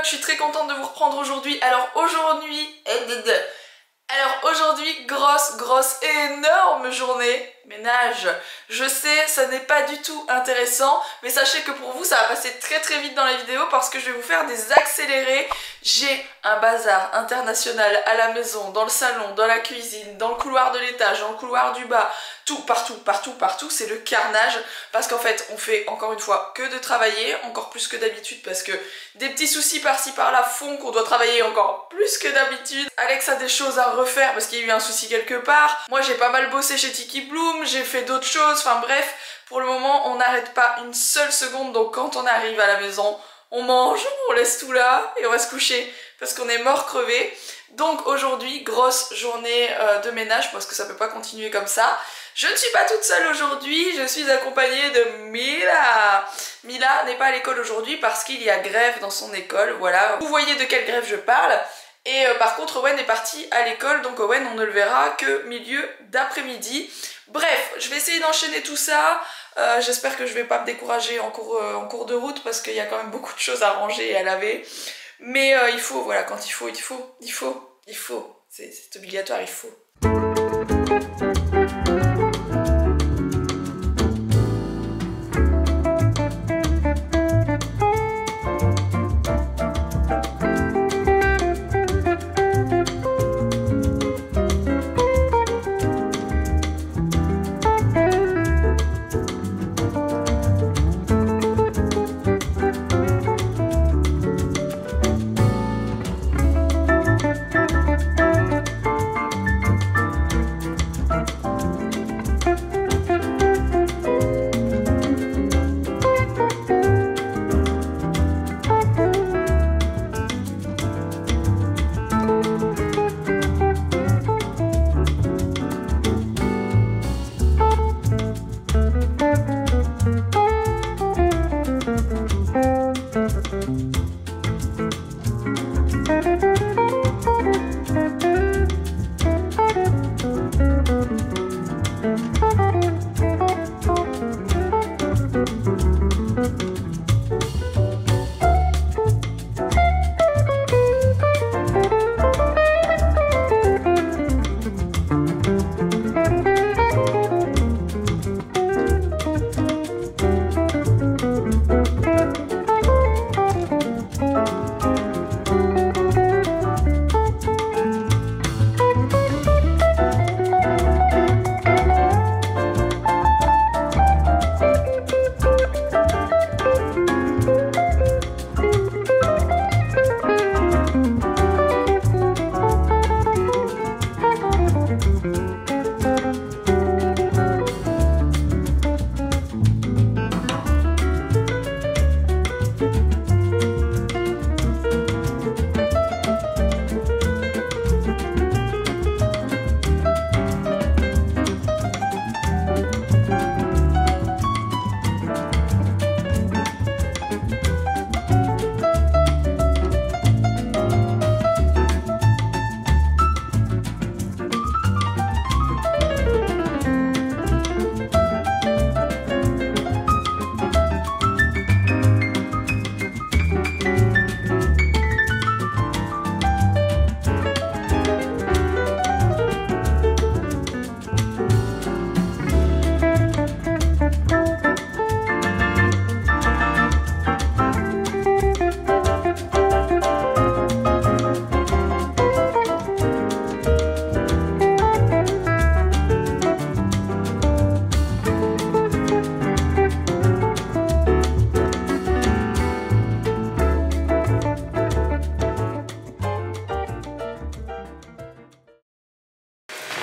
je suis très contente de vous reprendre aujourd'hui. Alors aujourd'hui, grosse et énorme journée ménage. Je sais, ça n'est pas du tout intéressant, mais sachez que pour vous, ça va passer très vite dans la vidéo parce que je vais vous faire des accélérés. J'ai un bazar international à la maison, dans le salon, dans la cuisine, dans le couloir de l'étage, dans le couloir du bas, tout, partout, c'est le carnage parce qu'en fait, on fait encore une fois que de travailler, encore plus que d'habitude parce que des petits soucis par-ci par-là font qu'on doit travailler encore plus que d'habitude. Alex a des choses à refaire parce qu'il y a eu un souci quelque part. Moi, j'ai pas mal bossé chez Tiki Bloom, j'ai fait d'autres choses, enfin bref, pour le moment, on n'arrête pas une seule seconde, donc quand on arrive à la maison, on mange, on laisse tout là et on va se coucher parce qu'on est mort crevé. Donc aujourd'hui, grosse journée de ménage parce que ça peut pas continuer comme ça. Je ne suis pas toute seule aujourd'hui, je suis accompagnée de Mila. Mila n'est pas à l'école aujourd'hui parce qu'il y a grève dans son école, voilà. Vous voyez de quelle grève je parle. Et par contre, Owen est parti à l'école, donc Owen, on ne le verra que milieu d'après-midi. Bref, je vais essayer d'enchaîner tout ça. J'espère que je vais pas me décourager en cours de route parce qu'il y a quand même beaucoup de choses à ranger et à laver. Mais il faut, voilà, quand il faut. C'est obligatoire, il faut.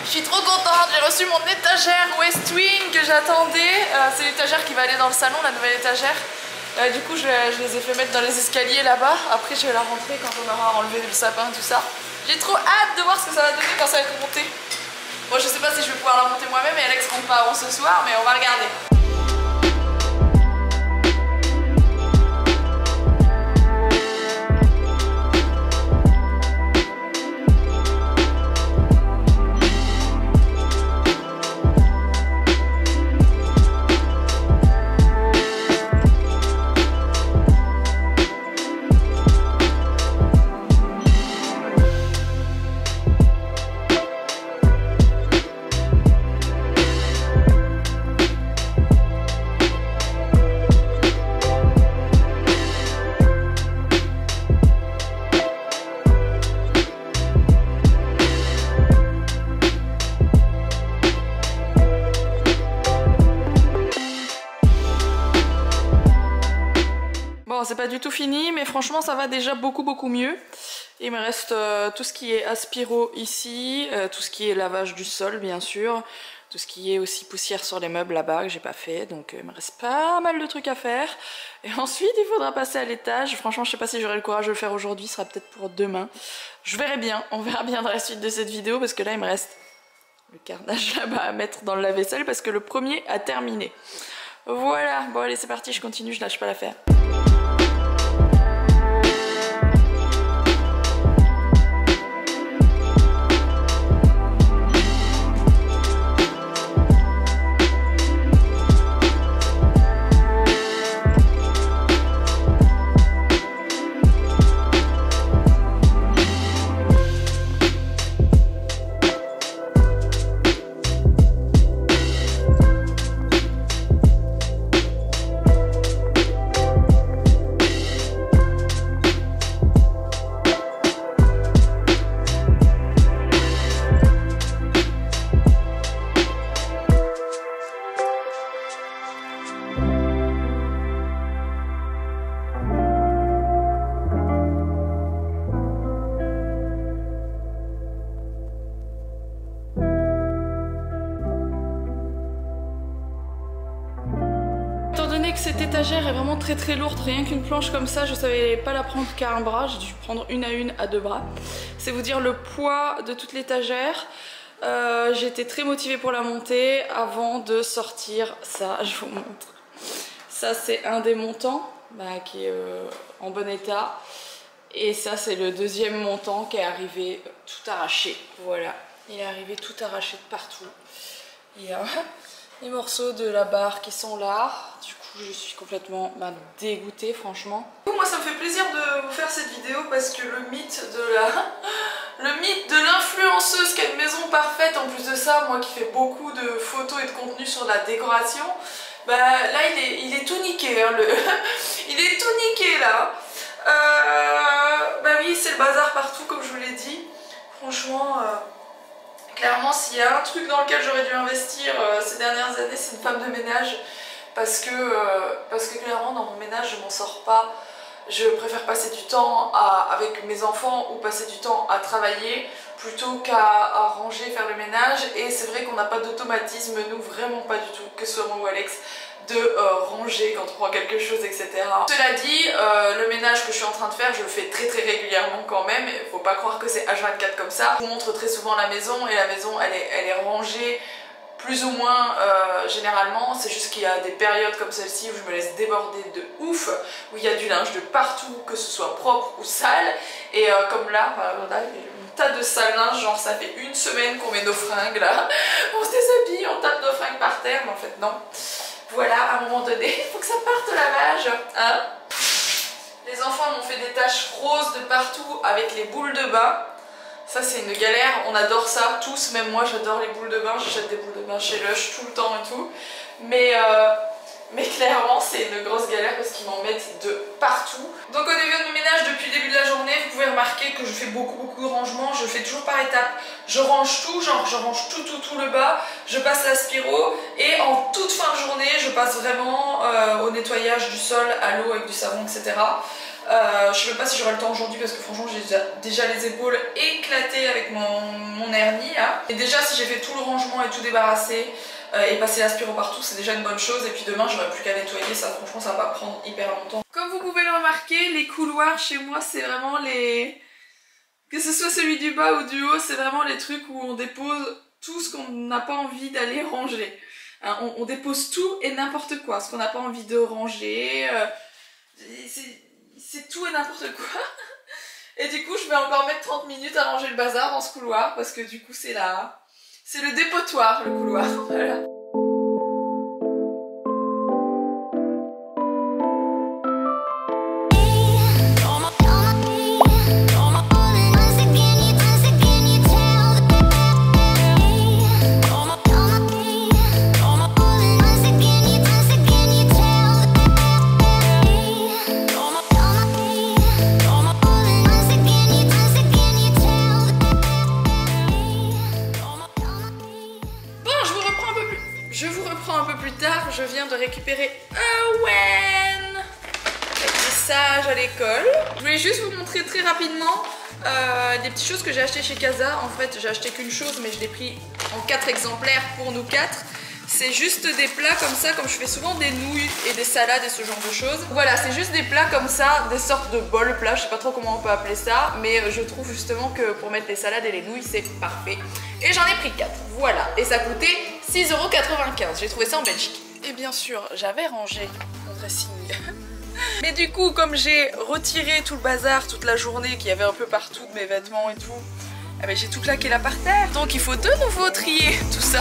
Je suis trop contente, j'ai reçu mon étagère West Wing que j'attendais. C'est l'étagère qui va aller dans le salon, la nouvelle étagère. Du coup, je les ai fait mettre dans les escaliers là-bas. Après, je vais la rentrer quand on aura enlevé le sapin, tout ça. J'ai trop hâte de voir ce que ça va donner quand ça va être monté. Bon, je sais pas si je vais pouvoir la monter moi-même et Alex rentre pas avant ce soir, mais on va regarder. Bon, c'est pas du tout fini, mais franchement ça va déjà beaucoup mieux. Il me reste tout ce qui est aspiro ici, tout ce qui est lavage du sol bien sûr, tout ce qui est aussi poussière sur les meubles là-bas que j'ai pas fait, donc il me reste pas mal de trucs à faire. Et ensuite il faudra passer à l'étage. Franchement je sais pas si j'aurai le courage de le faire aujourd'hui, ce sera peut-être pour demain. Je verrai bien, on verra bien dans la suite de cette vidéo parce que là il me reste le carnage là-bas à mettre dans le lave-vaisselle parce que le premier a terminé. Voilà, bon allez c'est parti, je continue, je lâche pas l'affaire. Que cette étagère est vraiment très lourde, rien qu'une planche comme ça je savais pas la prendre qu'à un bras, j'ai dû prendre une à une à 2 bras. C'est vous dire le poids de toute l'étagère. J'ai été très motivée pour la monter avant de sortir ça, je vous montre. Ça c'est un des montants qui est en bon état et ça c'est le deuxième montant qui est arrivé tout arraché. Voilà, il est arrivé tout arraché de partout. Il y a les morceaux de la barre qui sont là. Du coup je suis complètement dégoûtée franchement. Moi ça me fait plaisir de vous faire cette vidéo parce que le mythe de l'influenceuse qui a une maison parfaite, en plus de ça moi qui fais beaucoup de photos et de contenu sur la décoration, là il est tout niqué hein, il est tout niqué là. Oui c'est le bazar partout comme je vous l'ai dit. Franchement clairement s'il y a un truc dans lequel j'aurais dû investir ces dernières années c'est une femme de ménage. Parce que clairement dans mon ménage je m'en sors pas. Je préfère passer du temps avec mes enfants ou passer du temps à travailler plutôt qu'à ranger, faire le ménage. Et c'est vrai qu'on n'a pas d'automatisme, nous vraiment pas du tout, que ce soit moi ou Alex, de ranger quand on prend quelque chose, etc. Cela dit, le ménage que je suis en train de faire, je le fais très régulièrement quand même. Il faut pas croire que c'est H24 comme ça. Je vous montre très souvent la maison et la maison elle est rangée. Plus ou moins généralement, c'est juste qu'il y a des périodes comme celle-ci où je me laisse déborder de ouf, où il y a du linge de partout, que ce soit propre ou sale. Et comme là, voilà, un tas de sale linge, genre ça fait une semaine qu'on met nos fringues là, on se déshabille, on tape nos fringues par terre, mais en fait non. Voilà, à un moment donné, il faut que ça parte au lavage, hein. Les enfants m'ont fait des taches roses de partout avec les boules de bain. Ça c'est une galère, on adore ça tous, même moi j'adore les boules de bain, j'achète des boules de bain chez Lush tout le temps et tout. Mais clairement c'est une grosse galère parce qu'ils m'en mettent de partout. Donc au début du ménage depuis le début de la journée, vous pouvez remarquer que je fais beaucoup de rangements, je fais toujours par étapes. Je range tout, genre je range tout le bas, je passe l'aspiro et en toute fin de journée je passe vraiment au nettoyage du sol, à l'eau avec du savon, etc. Je sais même pas si j'aurai le temps aujourd'hui parce que franchement j'ai déjà les épaules éclatées avec mon hernie là. Et déjà si j'ai fait tout le rangement et tout débarrassé et passer l'aspiro partout c'est déjà une bonne chose. Et puis demain j'aurai plus qu'à nettoyer, ça franchement ça va pas prendre hyper longtemps. Comme vous pouvez le remarquer, les couloirs chez moi c'est vraiment les... Que ce soit celui du bas ou du haut, c'est vraiment les trucs où on dépose tout ce qu'on n'a pas envie d'aller ranger. Hein, on dépose tout et n'importe quoi, ce qu'on n'a pas envie de ranger. C'est tout et n'importe quoi. Et du coup je vais encore mettre 30 minutes à ranger le bazar dans ce couloir parce que du coup c'est le dépotoir le couloir. Voilà. Je vous reprends un peu plus tard, je viens de récupérer Owen avec des remplissage à l'école. Je voulais juste vous montrer très rapidement des petites choses que j'ai achetées chez Casa. En fait, j'ai acheté qu'une chose, mais je l'ai pris en 4 exemplaires pour nous 4. C'est juste des plats comme ça, comme je fais souvent des nouilles et des salades et ce genre de choses. Voilà, c'est juste des plats comme ça, des sortes de bols plats, je sais pas trop comment on peut appeler ça, mais je trouve justement que pour mettre les salades et les nouilles, c'est parfait. Et j'en ai pris 4, voilà. Et ça coûtait 6,95 €, j'ai trouvé ça en Belgique. Et bien sûr, j'avais rangé mon dressing. Mais du coup, comme j'ai retiré tout le bazar toute la journée qu'il y avait un peu partout de mes vêtements et tout, eh ben, j'ai tout claqué là par terre. Donc il faut de nouveau trier tout ça.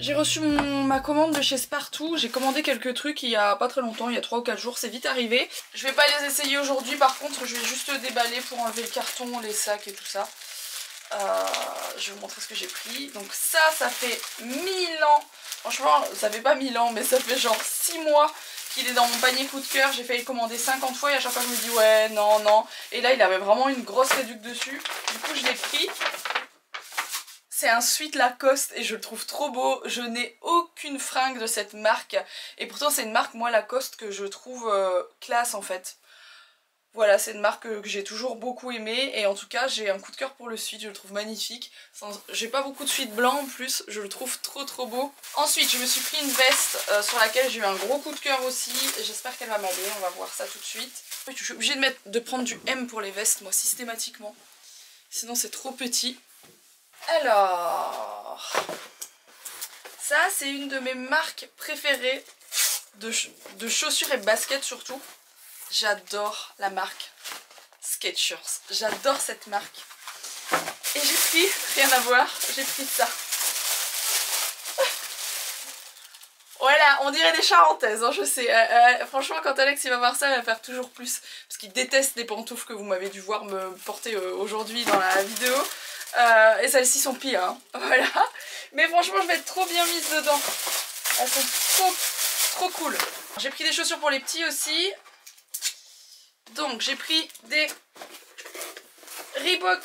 J'ai reçu ma commande de chez Spartoo, j'ai commandé quelques trucs il y a pas très longtemps, il y a 3 ou 4 jours, c'est vite arrivé. Je vais pas les essayer aujourd'hui, par contre je vais juste déballer pour enlever le carton, les sacs et tout ça. Je vais vous montrer ce que j'ai pris. Donc ça fait 1000 ans, franchement ça fait pas 1000 ans mais ça fait genre 6 mois qu'il est dans mon panier coup de cœur. J'ai failli le commander 50 fois et à chaque fois je me dis ouais non non. Et là il avait vraiment une grosse réduction dessus, du coup je l'ai pris. C'est un sweat Lacoste et je le trouve trop beau. Je n'ai aucune fringue de cette marque. Et pourtant c'est une marque, moi Lacoste, que je trouve classe en fait. Voilà, c'est une marque que j'ai toujours beaucoup aimée. Et en tout cas j'ai un coup de cœur pour le sweat, je le trouve magnifique. J'ai pas beaucoup de sweat blanc en plus, je le trouve trop beau. Ensuite je me suis pris une veste sur laquelle j'ai eu un gros coup de cœur aussi. J'espère qu'elle va m'aller, on va voir ça tout de suite. Je suis obligée de prendre du M pour les vestes moi systématiquement. Sinon c'est trop petit. Alors, ça c'est une de mes marques préférées de chaussures et baskets surtout. J'adore la marque Skechers, j'adore cette marque. Et j'ai pris, rien à voir, j'ai pris ça. Voilà, on dirait des charentaises, hein, je sais. Franchement, quand Alex il va voir ça, il va faire toujours plus. Parce qu'il déteste les pantoufles que vous m'avez dû voir me porter aujourd'hui dans la vidéo. Et celles-ci sont pires, hein. Voilà. Mais franchement je vais être trop bien mise dedans. Elles sont trop cool. J'ai pris des chaussures pour les petits aussi. Donc j'ai pris des Reebok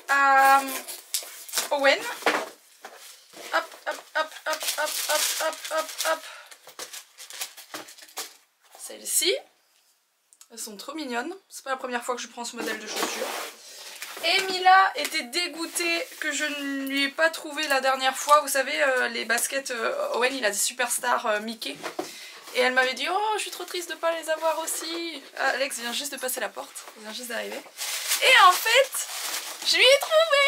à Owen. Hop hop hop hop hop hop hop hop hop. Celles-ci. Elles sont trop mignonnes. C'est pas la première fois que je prends ce modèle de chaussures. Et Mila était dégoûtée que je ne lui ai pas trouvé la dernière fois. Vous savez, les baskets Owen, il a des superstars Mickey. Et elle m'avait dit, oh je suis trop triste de ne pas les avoir aussi. Alex vient juste de passer la porte, il vient juste d'arriver. Et en fait, je lui ai trouvé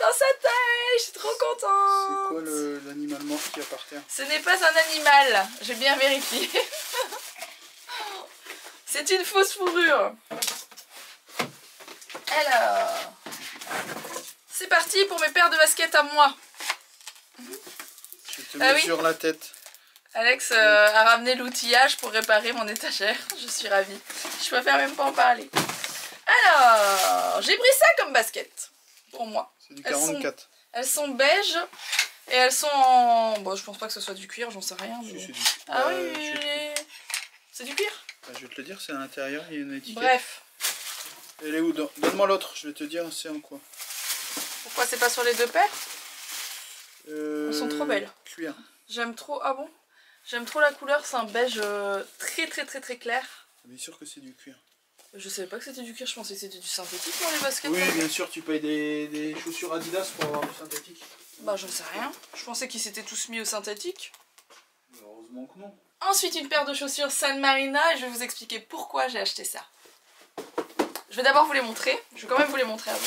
dans sa taille, je suis trop contente. C'est quoi l'animal mort qu'il y a par terre? Ce n'est pas un animal, j'ai bien vérifié. C'est une fausse fourrure. Alors, c'est parti pour mes paires de baskets à moi. Je te mets sur la tête. Alex a ramené l'outillage pour réparer mon étagère. Je suis ravie. Je préfère même pas en parler. Alors, j'ai pris ça comme basket pour moi. C'est du 44. Elles sont beiges et elles sont en... Bon, je pense pas que ce soit du cuir, j'en sais rien. Mais... Si, ah oui, c'est du cuir. Bah, je vais te le dire, c'est à l'intérieur, il y a une étiquette. Bref. Elle est où? Donne-moi l'autre, je vais te dire c'est en quoi. Pourquoi c'est pas sur les deux paires? Elles sont trop belles. Cuir. J'aime trop... Ah bon? J'aime trop la couleur, c'est un beige très clair. Bien sûr que c'est du cuir. Je savais pas que c'était du cuir, je pensais que c'était du synthétique pour les baskets. Oui, bien sûr, tu payes des chaussures Adidas pour avoir du synthétique. Bah j'en sais rien, je pensais qu'ils s'étaient tous mis au synthétique. Heureusement que non. Ensuite une paire de chaussures San Marina et je vais vous expliquer pourquoi j'ai acheté ça. Je vais d'abord vous les montrer, je vais quand même vous les montrer avant.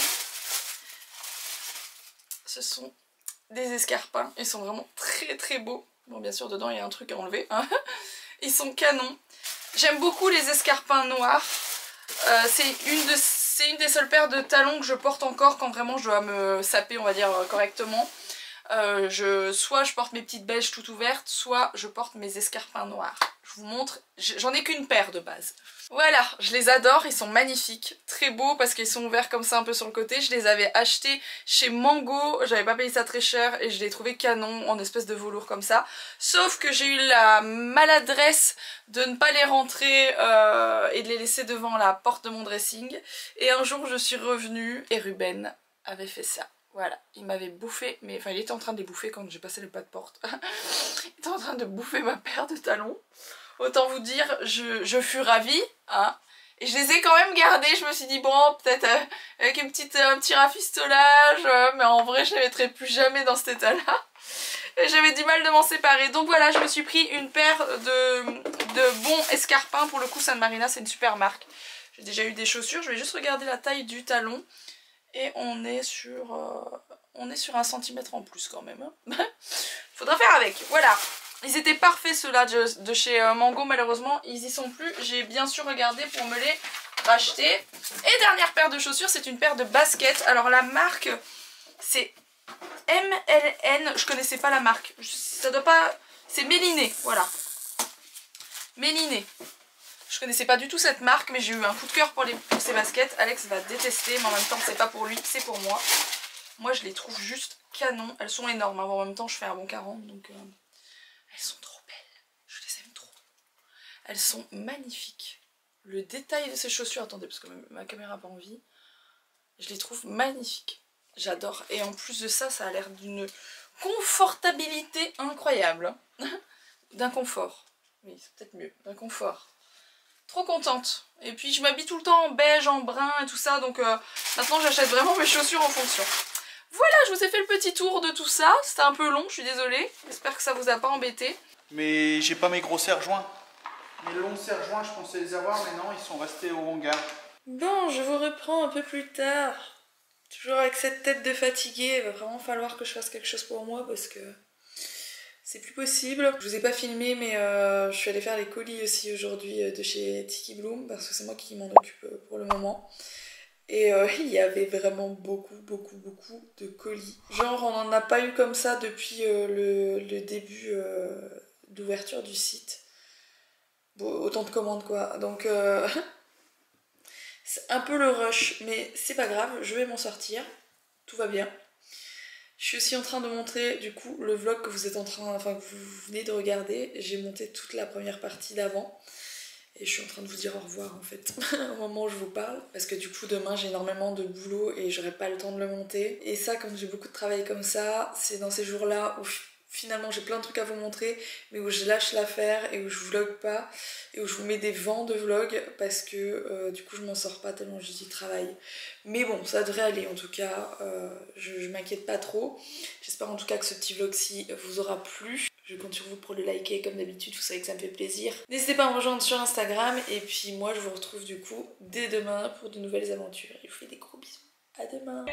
Ce sont des escarpins, ils sont vraiment très beaux. Bon bien sûr dedans il y a un truc à enlever, hein. Ils sont canons. J'aime beaucoup les escarpins noirs. C'est une des seules paires de talons que je porte encore quand vraiment je dois me saper on va dire correctement. Soit je porte mes petites beiges toutes ouvertes, soit je porte mes escarpins noirs. Je vous montre, j'en ai qu'une paire de base. Voilà, je les adore, ils sont magnifiques, très beaux parce qu'ils sont ouverts comme ça un peu sur le côté. Je les avais achetés chez Mango, j'avais pas payé ça très cher et je les trouvais canon en espèce de velours comme ça. Sauf que j'ai eu la maladresse de ne pas les rentrer et de les laisser devant la porte de mon dressing. Et un jour je suis revenue et Ruben avait fait ça. Voilà, il m'avait bouffé, mais enfin il était en train de les bouffer quand j'ai passé le pas de porte. Il était en train de bouffer ma paire de talons. Autant vous dire, je fus ravie, hein. Et je les ai quand même gardés, je me suis dit bon, peut-être avec un petit rafistolage, mais en vrai je les mettrai plus jamais dans cet état-là. Et j'avais du mal de m'en séparer. Donc voilà, je me suis pris une paire de bons escarpins. Pour le coup, San Marina, c'est une super marque. J'ai déjà eu des chaussures, je vais juste regarder la taille du talon. Et on est sur 1 centimètre en plus quand même. Faudra faire avec, voilà. Ils étaient parfaits ceux-là de chez Mango, malheureusement ils y sont plus. J'ai bien sûr regardé pour me les racheter. Et dernière paire de chaussures, c'est une paire de baskets. Alors la marque c'est MLN, je connaissais pas la marque. Ça doit pas... C'est Méliné, voilà. Méliné. Je connaissais pas du tout cette marque, mais j'ai eu un coup de cœur pour ces baskets. Alex va détester, mais en même temps c'est pas pour lui, c'est pour moi. Moi je les trouve juste canon. Elles sont énormes, hein. En même temps je fais un bon 40, donc elles sont trop belles. Je les aime trop. Elles sont magnifiques. Le détail de ces chaussures, attendez parce que ma caméra n'a pas envie. Je les trouve magnifiques. J'adore. Et en plus de ça, ça a l'air d'une confortabilité incroyable. D'un confort. Oui, c'est peut-être mieux. D'un confort. Trop contente. Et puis je m'habille tout le temps en beige, en brun et tout ça. Donc maintenant j'achète vraiment mes chaussures en fonction. Voilà, je vous ai fait le petit tour de tout ça. C'était un peu long, je suis désolée. J'espère que ça vous a pas embêté. Mais j'ai pas mes gros serre-joints. Mes longs serre-joints, je pensais les avoir, mais non, ils sont restés au hangar. Bon, je vous reprends un peu plus tard. Toujours avec cette tête de fatiguée. Il va vraiment falloir que je fasse quelque chose pour moi parce que c'est plus possible. Je vous ai pas filmé, mais je suis allée faire les colis aussi aujourd'hui de chez Tiki Bloom parce que c'est moi qui m'en occupe pour le moment. Et il y avait vraiment beaucoup de colis. Genre on n'en a pas eu comme ça depuis le début d'ouverture du site. Bon, autant de commandes quoi. Donc c'est un peu le rush, mais c'est pas grave, je vais m'en sortir. Tout va bien. Je suis aussi en train de montrer du coup le vlog que vous êtes que vous venez de regarder. J'ai monté toute la première partie d'avant. Et je suis en train de vous dire au revoir en fait, au moment où je vous parle. Parce que du coup demain j'ai énormément de boulot et j'aurai pas le temps de le monter. Et ça, quand j'ai beaucoup de travail comme ça, c'est dans ces jours-là où finalement j'ai plein de trucs à vous montrer, mais où je lâche l'affaire et où je vlog pas. Et où je vous mets des vents de vlog parce que du coup je m'en sors pas tellement j'ai du travail. Mais bon, ça devrait aller en tout cas, je m'inquiète pas trop. J'espère en tout cas que ce petit vlog-ci vous aura plu. Je compte sur vous pour le liker comme d'habitude, vous savez que ça me fait plaisir. N'hésitez pas à me rejoindre sur Instagram et puis moi je vous retrouve du coup dès demain pour de nouvelles aventures. Et je vous fais des gros bisous. À demain.